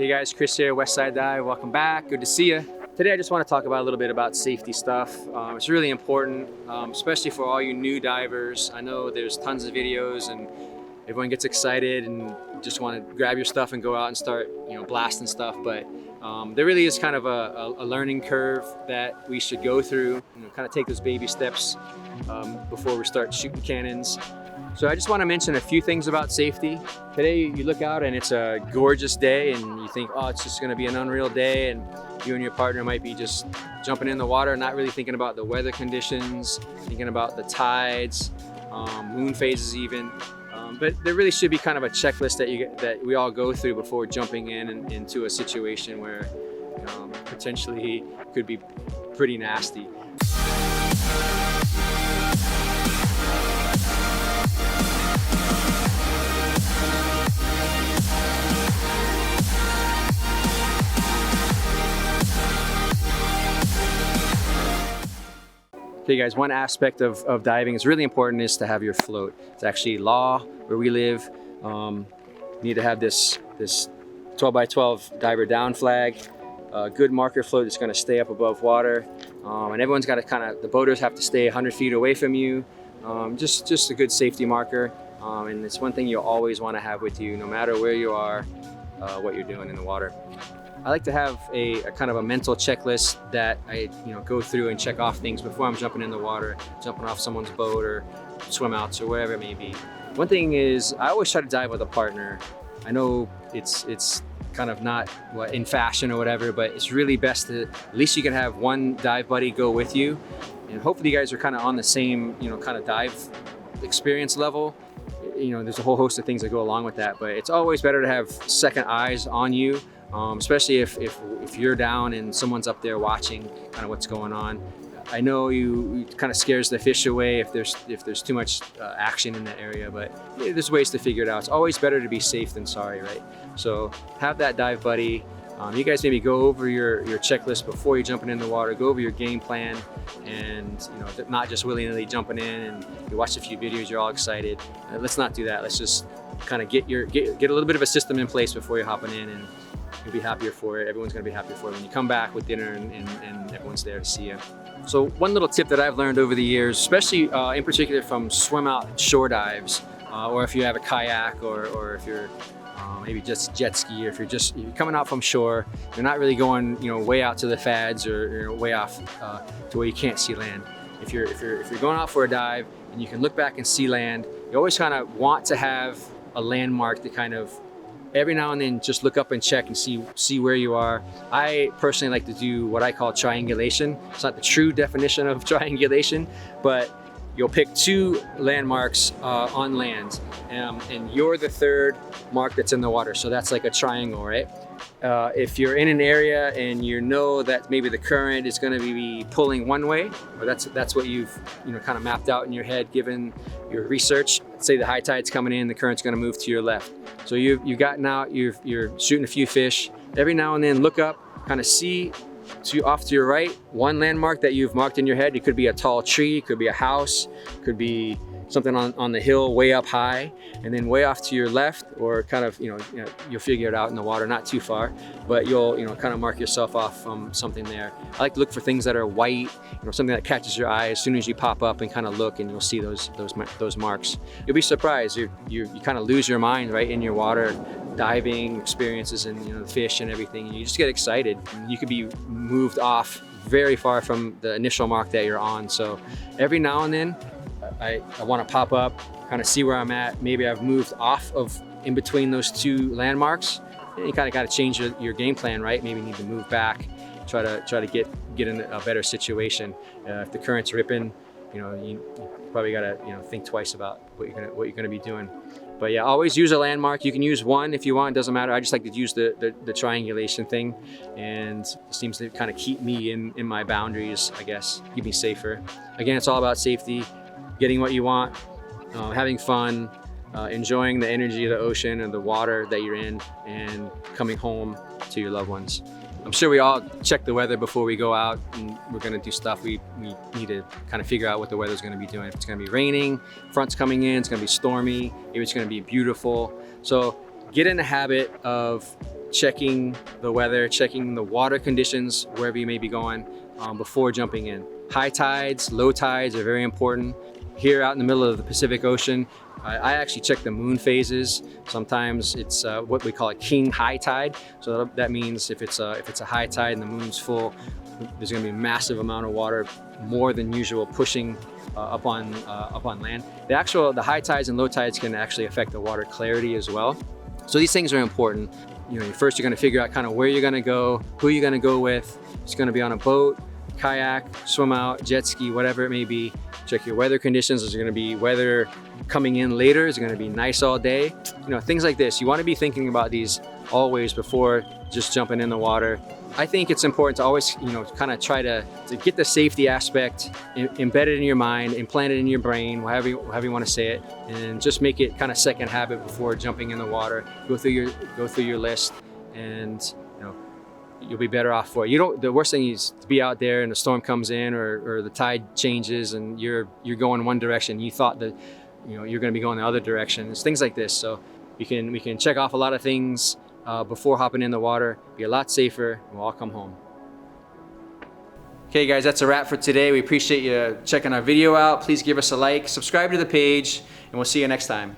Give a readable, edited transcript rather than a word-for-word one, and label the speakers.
Speaker 1: Hey guys, Chris here, Westside Dive. Welcome back. Good to see you. Today I just want to talk about a little bit about safety stuff. It's really important, especially for all you new divers. I know there's tons of videos and everyone gets excited and just want to grab your stuff and go out and start, blasting stuff. But there really is kind of a learning curve that we should go through. Kind of take those baby steps before we start shooting cannons. So I just want to mention a few things about safety. Today you look out and it's a gorgeous day and you think, oh, it's just going to be an unreal day, and you and your partner might be just jumping in the water, not really thinking about the weather conditions, thinking about the tides, moon phases even. But there really should be kind of a checklist that we all go through before jumping into a situation where potentially could be pretty nasty. Okay guys, one aspect of diving is really important is to have your float. It's actually law where we live. You need to have this 12 by 12 diver down flag, a good marker float that's going to stay up above water, and everyone's got to the boaters have to stay 100 feet away from you. Just a good safety marker, and it's one thing you'll always want to have with you no matter where you are, what you're doing in the water. I like to have a kind of a mental checklist that I go through and check off things before I'm jumping in the water, jumping off someone's boat or swim outs or wherever it may be. One thing is I always try to dive with a partner. I know it's kind of not in fashion or whatever, but it's really best to at least you can have one dive buddy go with you, and hopefully you guys are kind of on the same kind of dive experience level. There's a whole host of things that go along with that, but it's always better to have second eyes on you. Especially if you're down and someone's up there watching kind of what's going on. I know you kind of scares the fish away if there's too much action in that area, but there's ways to figure it out. It's always better to be safe than sorry, right? So have that dive buddy. You guys maybe go over your checklist before you're jumping in the water, go over your game plan, and not just willy-nilly jumping in and you watch a few videos, you're all excited. Let's not do that. Let's just kind of get a little bit of a system in place before you're hopping in, and you'll be happier for it. Everyone's gonna be happier for it when you come back with dinner and everyone's there to see you. So one little tip that I've learned over the years, especially in particular from swim out shore dives, or if you have a kayak, or if you're maybe just jet ski, or if you're coming out from shore, you're not really going way out to the fads or way off to where you can't see land. If you're going out for a dive and you can look back and see land, you always kind of want to have a landmark to kind of every now and then just look up and check and see where you are. I personally like to do what I call triangulation. It's not the true definition of triangulation, but you'll pick two landmarks on land, and you're the third mark that's in the water. So that's like a triangle, right? If you're in an area and that maybe the current is going to be pulling one way, or that's what you've kind of mapped out in your head given your research. Say the high tide's coming in, the current's going to move to your left. So you've gotten out, you're shooting a few fish. Every now and then look up, kind of see off to your right, one landmark that you've marked in your head. It could be a tall tree, it could be a house, it could be something on the hill way up high, and then way off to your left, or kind of you'll figure it out in the water, not too far, but you'll kind of mark yourself off from something there. I like to look for things that are white, something that catches your eye as soon as you pop up and kind of look, and you'll see those marks. You'll be surprised. You kind of lose your mind right in your water diving experiences and the fish and everything, and you just get excited. You could be moved off very far from the initial mark that you're on. So every now and then I want to pop up, kind of see where I'm at. Maybe I've moved off of in between those two landmarks. And you kind of got to change your game plan, right? Maybe you need to move back, try to get in a better situation. If the current's ripping, you probably got to think twice about what you're gonna be doing. But yeah, always use a landmark. You can use one if you want, it doesn't matter. I just like to use the triangulation thing, and it seems to kind of keep me in my boundaries, I guess, keep me safer. Again, it's all about safety, getting what you want, having fun, enjoying the energy of the ocean and the water that you're in, and coming home to your loved ones. I'm sure we all check the weather before we go out and we're gonna do stuff. We need to kind of figure out what the weather's gonna be doing. If it's gonna be raining, front's coming in, it's gonna be stormy, maybe it's gonna be beautiful. So get in the habit of checking the weather, checking the water conditions wherever you may be going before jumping in. High tides, low tides are very important. Here out in the middle of the Pacific Ocean, I actually check the moon phases. Sometimes it's what we call a king high tide. So that means if it's a high tide and the moon's full, there's going to be a massive amount of water, more than usual, pushing up on land. The high tides and low tides can actually affect the water clarity as well. So these things are important. You know, first you're going to figure out kind of where you're going to go, who you're going to go with. It's going to be on a boat, kayak, swim out, jet ski, whatever it may be. Check your weather conditions. Is there going to be weather coming in later? Is it going to be nice all day? You know, things like this. You want to be thinking about these always before just jumping in the water. I think it's important to always, you know, kind of try to get the safety aspect embedded in your mind, implanted in your brain, however you want to say it, and just make it kind of second habit before jumping in the water. Go through your list, and you know, you'll be better off for it. The worst thing is to be out there and a storm comes in or the tide changes and you're going one direction. You thought that, you know, you're going to be going the other direction. It's things like this. So we can check off a lot of things before hopping in the water, be a lot safer, and we'll all come home. Okay guys, that's a wrap for today. We appreciate you checking our video out. Please give us a like, subscribe to the page, and we'll see you next time.